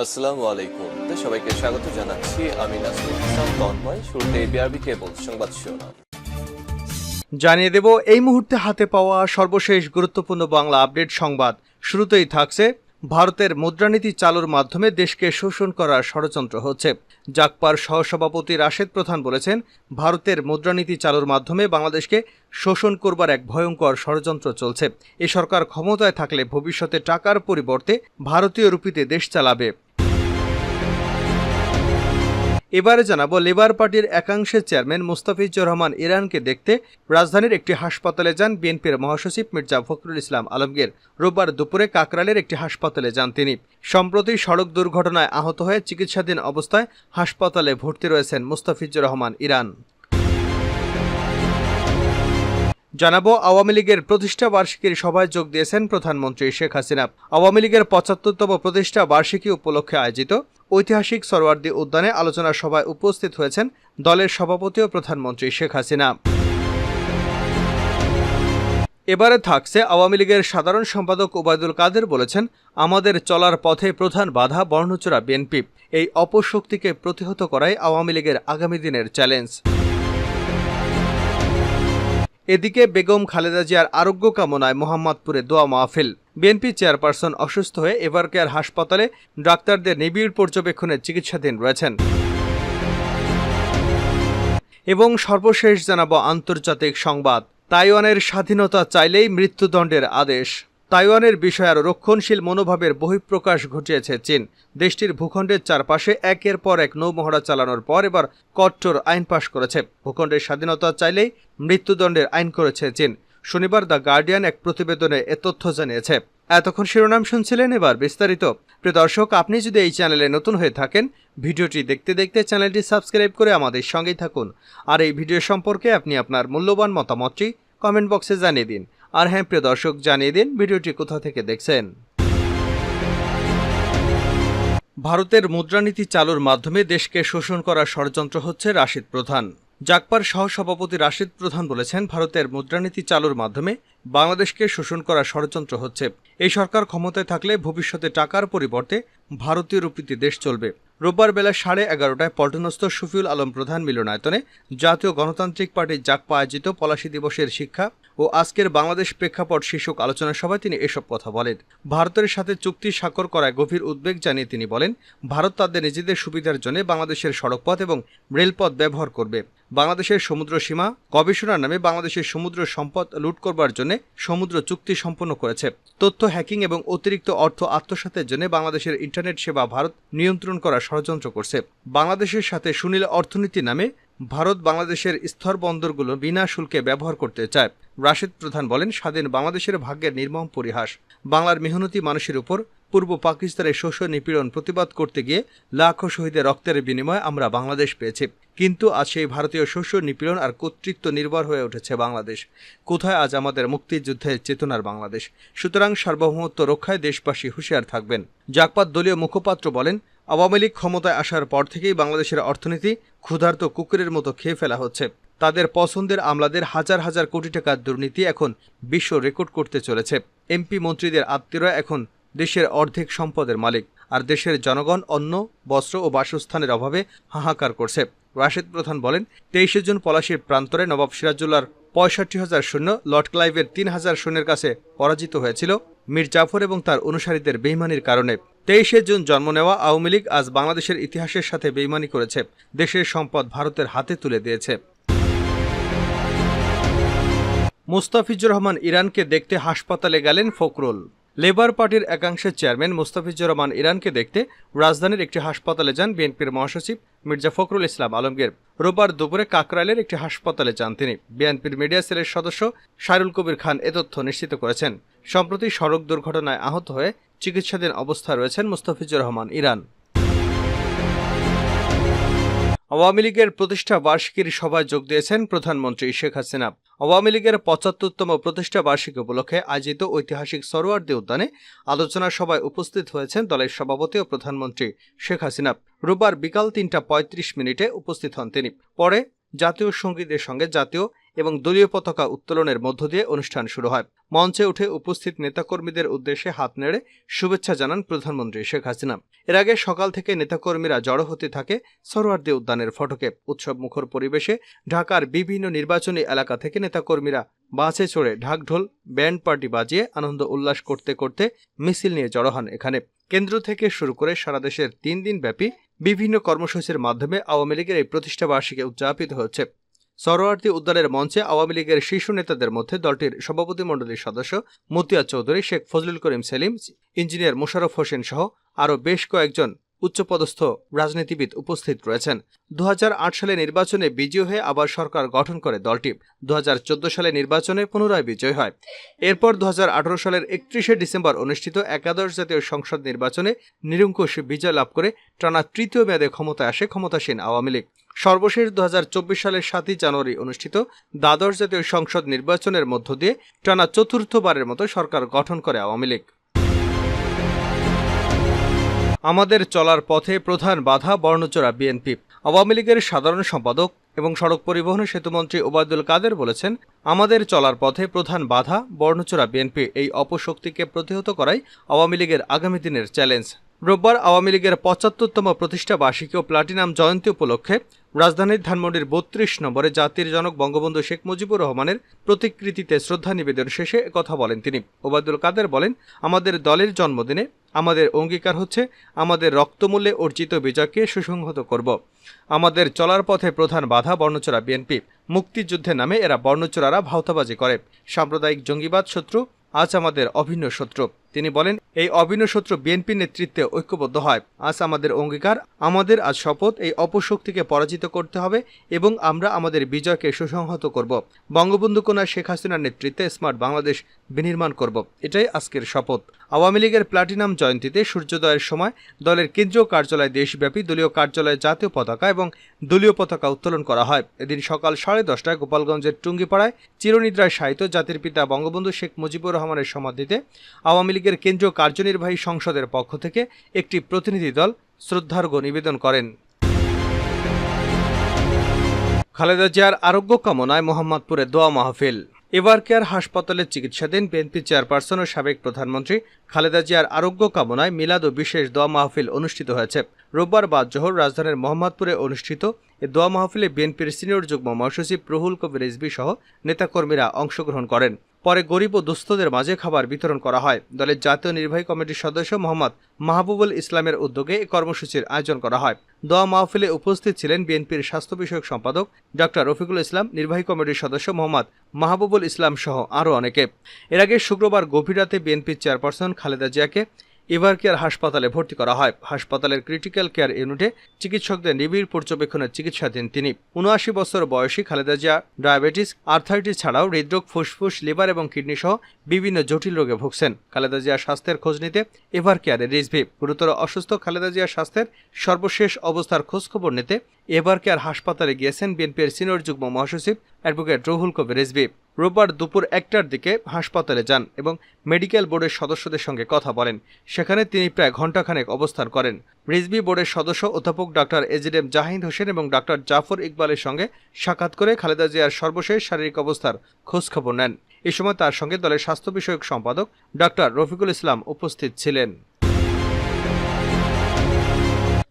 আসসালামু আলাইকুম। সবাইকে স্বাগত জানাচ্ছি। আমি নাসরুল ইসলাম তন্ময়। শুরুতে বিআরবি কেবল সংবাদ শিরোনাম জানিয়ে দেব এই মুহূর্তে হাতে পাওয়া সর্বশেষ গুরুত্বপূর্ণ বাংলা আপডেট সংবাদ। শুরুতেই থাকছে ভারতের মুদ্রানীতি চালুর মাধ্যমে দেশকে শোষণ করার ষড়যন্ত্র হচ্ছে। জাগপার সহসভাপতি রাশেদ প্রধান বলেছেন, ভারতের মুদ্রানীতি চালুর মাধ্যমে বাংলাদেশকে শোষণ করবার এক ভয়ঙ্কর ষড়যন্ত্র চলছে। এ সরকার ক্ষমতায় থাকলে ভবিষ্যতে টাকার পরিবর্তে ভারতীয় রুপিতে দেশ চালাবে। এবারে জানাবো, লেবার পার্টির একাংশের চেয়ারম্যান মুস্তাফিজুর রহমান ইরানকে দেখতে রাজধানীর একটি হাসপাতালে যান বিএনপির মহাসচিব মির্জা ফখরুল ইসলাম আলমগীর। রোববার দুপুরে কাকরাইলের একটি হাসপাতালে যান তিনি। সম্প্রতি সড়ক দুর্ঘটনায় আহত হয়ে চিকিৎসাধীন অবস্থায় হাসপাতালে ভর্তি রয়েছেন মুস্তাফিজুর রহমান ইরান। জানাবো, আওয়ামী লীগের প্রতিষ্ঠা বার্ষিকীর সভায় যোগ দিয়েছেন প্রধানমন্ত্রী শেখ হাসিনা। আওয়ামী লীগের ৭৫তম প্রতিষ্ঠা বার্ষিকী উপলক্ষে আয়োজিত ঐতিহাসিক সরোয়ার্দী উদ্যানে আলোচনা সভায় উপস্থিত হয়েছেন দলের সভাপতি ও প্রধানমন্ত্রী শেখ হাসিনা। এবারে থাকছে, আওয়ামী লীগের সাধারণ সম্পাদক ওবায়দুল কাদের বলেছেন, আমাদের চলার পথে প্রধান বাধা বর্ণচোরা বিএনপি। এই অপশক্তিকে প্রতিহত করাই আওয়ামী লীগের আগামী দিনের চ্যালেঞ্জ। এদিকে বেগম খালেদা জিয়ার আরোগ্য কামনায় মোহাম্মদপুরে দোয়া মাহফিল। বিএনপি চেয়ারপারসন অসুস্থ হয়ে এভারকেয়ার হাসপাতালে ডাক্তারদের নিবিড় পর্যবেক্ষণে চিকিৎসাধীন রয়েছেন। এবং সর্বশেষ জানাবো আন্তর্জাতিক সংবাদ। তাইওয়ানের স্বাধীনতা চাইলেই মৃত্যুদণ্ডের আদেশ। তাইওয়ানের বিষয়ে আরও রক্ষণশীল মনোভাবের বহিঃপ্রকাশ ঘটিয়েছে চীন। দেশটির ভূখণ্ডের চারপাশে একের পর এক নৌমহড়া চালানোর পর এবার কঠোর আইন পাশ করেছে। ভূখণ্ডের স্বাধীনতা চাইলেই মৃত্যুদণ্ডের আইন করেছে চীন। শনিবার দ্য গার্ডিয়ান এক প্রতিবেদনে এ তথ্য জানিয়েছে। এতক্ষণ শিরোনাম শুনছিলেন, এবার বিস্তারিত। প্রিয় দর্শক, আপনি যদি এই চ্যানেলে নতুন হয়ে থাকেন, ভিডিওটি দেখতে দেখতে চ্যানেলটি সাবস্ক্রাইব করে আমাদের সঙ্গেই থাকুন। আর এই ভিডিও সম্পর্কে আপনি আপনার মূল্যবান মতামতটি কমেন্ট বক্সে জানিয়ে দিন। আর হ্যাঁ প্রিয় দর্শক, জানিয়ে দিন ভিডিওটি কোথা থেকে দেখছেন। ভারতের মুদ্রানীতি চালুর মাধ্যমে দেশকে শোষণ করার ষড়যন্ত্র হচ্ছে রাশিদ প্রধান। জাগপার সহসভাপতি রাশিদ প্রধান বলেছেন, ভারতের মুদ্রানীতি চালুর মাধ্যমে বাংলাদেশকে শোষণ করার ষড়যন্ত্র হচ্ছে। এই সরকার ক্ষমতায় থাকলে ভবিষ্যতে টাকার পরিবর্তে ভারতীয় রুপিতে দেশ চলবে। রোববার বেলা 11:30টায় পল্টনস্থ শফিউল আলম প্রধান মিলনায়তনে জাতীয় গণতান্ত্রিক পার্টির জাগপা আয়োজিত পলাশী দিবসের শিক্ষা ও আজকের বাংলাদেশ প্রেক্ষাপট শীর্ষক আলোচনা সভায় তিনি এসব কথা বলেন। ভারতের সাথে চুক্তি স্বাক্ষর করায় গভীর উদ্বেগ জানিয়ে তিনি বলেন, ভারত তাদের নিজেদের সুবিধার জন্য বাংলাদেশের সড়কপথ এবং রেলপথ ব্যবহার করবে। বাংলাদেশের সমুদ্র সীমা গবেষণার নামে বাংলাদেশের সমুদ্র সম্পদ লুট করবার জন্য সমুদ্র চুক্তি সম্পন্ন করেছে। তথ্য হ্যাকিং এবং অতিরিক্ত অর্থ আত্মসাতের জন্য বাংলাদেশের ইন্টারনেট সেবা ভারত নিয়ন্ত্রণ করার ষড়যন্ত্র করছে। বাংলাদেশের সাথে সুনীল অর্থনীতি নামে ভারত বাংলাদেশের স্থলবন্দরগুলো বিনা শুল্কে ব্যবহার করতে চায়। রাশিদ প্রধান বলেন, স্বাধীন বাংলাদেশের ভাগ্যের নির্মম পরিহাস। বাংলার মেহনতি মানুষের উপর পূর্ব পাকিস্তানের শোষণ নিপীড়ন প্রতিবাদ করতে গিয়ে লাখো শহীদের রক্তের বিনিময়ে আমরা বাংলাদেশ পেয়েছি। কিন্তু আজ সেই ভারতীয় শোষণ নিপীড়ন আর কর্তৃত্ব নির্ভর হয়ে উঠেছে বাংলাদেশ। কোথায় আজ আমাদের মুক্তিযুদ্ধের চেতনার বাংলাদেশ? সুতরাং সার্বভৌমত্ব রক্ষায় দেশবাসী হুঁশিয়ার থাকবেন। জাগপাত দলীয় মুখপাত্র বলেন, আওয়ামী লীগ ক্ষমতায় আসার পর থেকেই বাংলাদেশের অর্থনীতি ক্ষুধার্ত কুকুরের মতো খেয়ে ফেলা হচ্ছে। তাদের পছন্দের আমলাদের হাজার হাজার কোটি টাকার দুর্নীতি এখন বিশ্ব রেকর্ড করতে চলেছে। এমপি মন্ত্রীদের আত্মীয়রা এখন দেশের অর্ধেক সম্পদের মালিক, আর দেশের জনগণ অন্ন, বস্ত্র ও বাসস্থানের অভাবে হাহাকার করছে। রাশিদ প্রধান বলেন, 23 জুন পলাশীর প্রান্তরে নবাব সিরাজুল্লাহর 65,000 সৈন্য লর্ড ক্লাইভের 3,000 সৈন্যের কাছে পরাজিত হয়েছিল মীর জাফর এবং তার অনুসারীদের বেইমানির কারণে। 23 জুন জন্ম নেওয়া আওয়ামী লীগ আজ বাংলাদেশের ইতিহাসের সাথে বেইমানি করেছে, দেশের সম্পদ ভারতের হাতে তুলে দিয়েছে। মুস্তাফিজুর রহমান ইরানকে দেখতে হাসপাতালে গেলেন ফখরুল। লেবার পার্টির একাংশের চেয়ারম্যান মুস্তাফিজুর রহমান ইরানকে দেখতে রাজধানীর একটি হাসপাতালে যান বিএনপির মহাসচিব মির্জা ফখরুল ইসলাম আলমগীর। রোববার দুপুরে কাকরাইলের একটি হাসপাতালে যান তিনি। বিএনপির মিডিয়া সেলের সদস্য সাইরুল কবির খান এ তথ্য নিশ্চিত করেছেন। সম্প্রতি সড়ক দুর্ঘটনায় আহত হয়ে চিকিৎসাধীন অবস্থায় রয়েছেন মুস্তাফিজুর রহমান ইরান। আওয়ামী লীগের প্রতিষ্ঠা বার্ষিকীর সভায় যোগ দিয়েছেন প্রধানমন্ত্রী শেখ হাসিনা। আওয়ামী লীগের ৭৫তম প্রতিষ্ঠা বার্ষিকী উপলক্ষে আয়োজিত ঐতিহাসিক সরোয়ার্দী উদ্যানে আলোচনা সভায় উপস্থিত হয়েছেন দলের সভাপতি ও প্রধানমন্ত্রী শেখ হাসিনা। রোববার বিকাল ৩:৩৫ উপস্থিত হন তিনি। পরে জাতীয় সঙ্গীতের সঙ্গে জাতীয় এবং দলীয় পতাকা উত্তোলনের মধ্য দিয়ে অনুষ্ঠান শুরু হয়। মঞ্চে উঠে উপস্থিত নেতাকর্মীদের উদ্দেশ্যে হাত নেড়ে শুভেচ্ছা জানান প্রধানমন্ত্রী শেখ হাসিনা। এর আগে সকাল থেকে নেতাকর্মীরা জড়ো হতে থাকে সরোয়ার্দী উদ্যানের ফটকে। উৎসব মুখর পরিবেশে ঢাকার বিভিন্ন নির্বাচনী এলাকা থেকে নেতাকর্মীরা বাসে চড়ে ঢাকঢোল ব্যান্ড পার্টি বাজিয়ে আনন্দ উল্লাস করতে করতে মিছিল নিয়ে জড়ো হন এখানে। কেন্দ্র থেকে শুরু করে সারা দেশের 3 দিন ব্যাপী বিভিন্ন কর্মসূচির মাধ্যমে আওয়ামী লীগের এই প্রতিষ্ঠাবার্ষিকী উদযাপিত হচ্ছে। সরোয়ার্দী উদ্যানের মঞ্চে আওয়ামী লীগের শীর্ষ নেতাদের মধ্যে দলটির সভাপতিমণ্ডলীর সদস্য মতিয়া চৌধুরী, শেখ ফজলুল করিম সেলিম, ইঞ্জিনিয়ার মোশাররফ হোসেন সহ আরও বেশ কয়েকজন উচ্চপদস্থ রাজনীতিবিদ উপস্থিত রয়েছেন। 2008 সালে নির্বাচনে বিজয়ী হয়ে আবার সরকার গঠন করে দলটি। 2014 সালে নির্বাচনে পুনরায় বিজয়ী হয়। এরপর 2018 সালের 31শে ডিসেম্বর অনুষ্ঠিত একাদশ জাতীয় সংসদ নির্বাচনে নিরঙ্কুশ বিজয় লাভ করে টানা তৃতীয় মেয়াদে ক্ষমতায় আসে ক্ষমতাসীন আওয়ামী লীগ। সর্বশেষ 2024 সালের 7 জানুয়ারি অনুষ্ঠিত দ্বাদশ জাতীয় সংসদ নির্বাচনের মধ্য দিয়ে টানা চতুর্থবারের মতো সরকার গঠন করে আওয়ামী লীগ। আমাদের চলার পথে প্রধান বাধা বর্ণচোরা বিএনপি। আওয়ামী লীগের সাধারণ সম্পাদক এবং সড়ক পরিবহন ও সেতুমন্ত্রী ওবায়দুল কাদের বলেছেন, আমাদের চলার পথে প্রধান বাধা বর্ণচোরা বিএনপি। এই অপশক্তিকে প্রতিহত করাই আওয়ামী লীগের আগামী দিনের চ্যালেঞ্জ। রোববার আওয়ামী লীগের 75তম প্রতিষ্ঠা বার্ষিকী ও প্লাটিনাম জয়ন্তী উপলক্ষে রাজধানীর ধানমন্ডির 32 নম্বরে জাতির জনক বঙ্গবন্ধু শেখ মুজিবুর রহমানের প্রতিকৃতিতে শ্রদ্ধা নিবেদন শেষে একথা বলেন তিনি। ওবায়দুল কাদের বলেন, আমাদের দলের জন্মদিনে আমাদের অঙ্গীকার হচ্ছে আমাদের রক্তমূল্যে অর্জিত বিজয়কে সুসংহত করব। আমাদের চলার পথে প্রধান বাধা বর্ণচোরা বিএনপি। মুক্তিযুদ্ধের নামে এরা বর্ণচোরারা ভাওতাবাজি করে। সাম্প্রদায়িক জঙ্গিবাদ শত্রু আজ আমাদের অভিন্ন শত্রু। তিনি বলেন, এই অভিন্ন শত্রু বিএনপির নেতৃত্বে ঐক্যবদ্ধ হয়। আজ আমাদের অঙ্গীকার, আমাদের আজ শপথ, এই অপশক্তিকে পরাজিত করতে হবে এবং আমরা আমাদের বিজয়কে সুসংহত করব। বঙ্গবন্ধু কন্যা শেখ হাসিনার নেতৃত্বে স্মার্ট বাংলাদেশ বিনির্মাণ করব। এটাই আজকের শপথ। আওয়ামী লীগের প্লাটিনাম জয়ন্তীতে সূর্যোদয়ের সময় দলের কেন্দ্রীয় কার্যালয় দেশব্যাপী দলীয় কার্যালয়ে জাতীয় পতাকা এবং দলীয় পতাকা উত্তোলন করা হয়। এদিন সকাল 10:30টায় গোপালগঞ্জের টুঙ্গিপাড়ায় চিরনিদ্রায় শায়িত জাতির পিতা বঙ্গবন্ধু শেখ মুজিবুর রহমানের সমাধিতে আওয়ামী লীগের কেন্দ্রীয় কার্যনির্বাহী সংসদের পক্ষ থেকে একটি প্রতিনিধি দল শ্রদ্ধার্ঘ্য নিবেদন করেন। খালেদা জিয়ার আরোগ্য কামনায় মোহাম্মদপুরে দোয়া মাহফিল। এভার কেয়ার হাসপাতালে চিকিৎসাধীন বিএনপি চেয়ারপারসন ও সাবেক প্রধানমন্ত্রী খালেদা জিয়ার আরোগ্য কামনায় মিলাদ ও বিশেষ দোয়া মাহফিল অনুষ্ঠিত হয়েছে। রোববার বাদ জোহর রাজধানীর মোহাম্মদপুরে অনুষ্ঠিত এ দোয়া মাহফিলে বিএনপির সিনিয়র যুগ্ম মহাসচিব রুহুল কবির রিজভী সহ নেতাকর্মীরা অংশগ্রহণ করেন। পরে গরিব ও দুস্থদের মাঝে খাবার বিতরণ করা হয়। দলের জাতীয় নির্বাহী কমিটির সদস্য মোহাম্মদ মাহবুবুল ইসলামের উদ্যোগে এই কর্মসূচির আয়োজন করা হয়। দোয়া মাহফিলে উপস্থিত ছিলেন বিএনপির স্বাস্থ্য বিষয়ক সম্পাদক ডক্টর রফিকুল ইসলাম, নির্বাহী কমিটির সদস্য মোহাম্মদ মাহবুবুল ইসলাম সহ আরও অনেকে। এর আগে শুক্রবার গভীর রাতে বিএনপির চেয়ারপারসন খালেদা জিয়াকে এভার কেয়ার হাসপাতালে ভর্তি করা হয়। হাসপাতালের ক্রিটিক্যাল কেয়ার ইউনিটে চিকিৎসকদের নিবিড় পর্যবেক্ষণে চিকিৎসাধীন তিনি। ৭৯ বছর বয়সী খালেদা জিয়া ডায়াবেটিস, আর্থাইটিস ছাড়াও হৃদরোগ, ফুসফুস, লিভার এবং কিডনি সহ বিভিন্ন জটিল রোগে ভুগছেন। খালেদা জিয়ার স্বাস্থ্যের খোঁজ নিতে এভার কেয়ারের রিজভী। গুরুতর অসুস্থ খালেদা জিয়ার স্বাস্থ্যের সর্বশেষ অবস্থার খোঁজখবর নিতে এভার কেয়ার হাসপাতালে গিয়েছেন বিএনপির সিনিয়র যুগ্ম মহাসচিব অ্যাডভোকেট রুহুল কবির রিজভী। রোববার দুপুর 1টার দিকে হাসপাতালে যান এবং মেডিকেল বোর্ডের সদস্যদের সঙ্গে কথা বলেন। সেখানে তিনি প্রায় ঘণ্টাখানেক অবস্থান করেন। রিজভী বোর্ডের সদস্য অধ্যাপক ডক্টর এজিএম জাহিদ হোসেন এবং ডক্টর জাফর ইকবালের সঙ্গে সাক্ষাৎ করে খালেদা জিয়ার সর্বশেষ শারীরিক অবস্থার খোঁজখবর নেন। এ সময় তার সঙ্গে দলের স্বাস্থ্য বিষয়ক সম্পাদক ডক্টর রফিকুল ইসলাম উপস্থিত ছিলেন।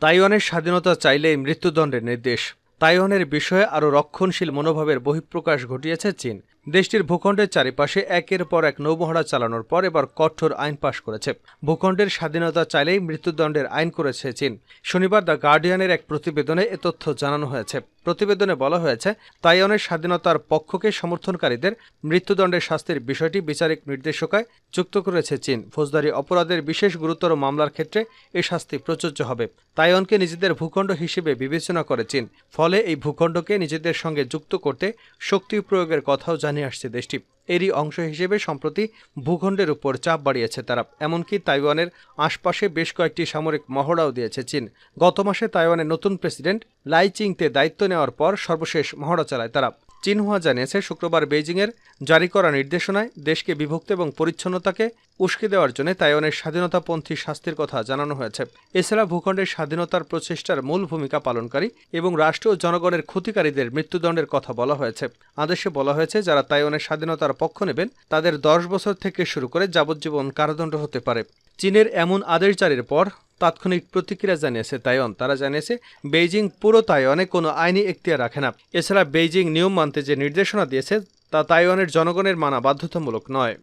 তাইওয়ানের স্বাধীনতা চাইলেই মৃত্যুদণ্ডের নির্দেশ। তাইওয়ানের বিষয়ে আরও রক্ষণশীল মনোভাবের বহিঃপ্রকাশ ঘটিয়েছে চীন। দেশটির ভূখণ্ডের চারিপাশে একের পর এক নৌমহড়া চালানোর পর এবার কঠোর আইন পাশ করেছে। ভূখণ্ডের স্বাধীনতা চাইলেই মৃত্যুদণ্ডের আইন করেছে চীন। শনিবার দ্য গার্ডিয়ানের এক প্রতিবেদনে এ তথ্য জানানো হয়েছে। প্রতিবেদনে বলা হয়েছে, তাইওয়ানের স্বাধীনতার পক্ষকে সমর্থনকারীদের মৃত্যুদণ্ডের শাস্তির বিষয়টি বিচারিক নির্দেশিকায় যুক্ত করেছে চীন। ফৌজদারি অপরাধের বিশেষ গুরুতর মামলার ক্ষেত্রে এই শাস্তি প্রযোজ্য হবে। তাইওয়ানকে নিজেদের ভূখণ্ড হিসেবে বিবেচনা করে চীন। ফলে এই ভূখণ্ডকে নিজেদের সঙ্গে যুক্ত করতে শক্তি প্রয়োগের কথাও জানিয়ে আসছে দেশটি। এরই অংশ হিসেবে সম্প্রতি ভূখণ্ডের উপর চাপ বাড়িয়েছে তারা। এমনকি তাইওয়ানের আশপাশে বেশ কয়েকটি সামরিক মহড়াও দিয়েছে চীন। গত মাসে তাইওয়ানের নতুন প্রেসিডেন্ট লাই চিংতে দায়িত্ব নেওয়ার পর সর্বশেষ মহড়া চালায় তারা। চিনহুয়া জানিয়েছে, শুক্রবার বেইজিংয়ের জারি করা নির্দেশনায় দেশকে বিভক্ত এবং পরিচ্ছন্নতাকে উস্কে দেওয়ার জন্য তাইওয়ানের স্বাধীনতাপন্থী শাস্তির কথা জানানো হয়েছে। এছাড়া ভূখণ্ডের স্বাধীনতার প্রচেষ্টার মূল ভূমিকা পালনকারী এবং রাষ্ট্র ও জনগণের ক্ষতিকারীদের মৃত্যুদণ্ডের কথা বলা হয়েছে। আদেশে বলা হয়েছে, যারা তাইওয়ানের স্বাধীনতার পক্ষ নেবেন তাদের 10 বছর থেকে শুরু করে যাবজ্জীবন কারাদণ্ড হতে পারে। চীনের এমন আদেশ জারির পর তাৎক্ষণিক প্রতিক্রিয়া জানিয়েছে তাইওয়ান। তারা জানিয়েছে, বেইজিং পুরো তাইওয়ানে কোনো আইনি এখতিয়ার রাখে না। এছাড়া বেইজিং নিয়ম মানতে যে নির্দেশনা দিয়েছে তা তাইওয়ানের জনগণের মানা বাধ্যতামূলক নয়।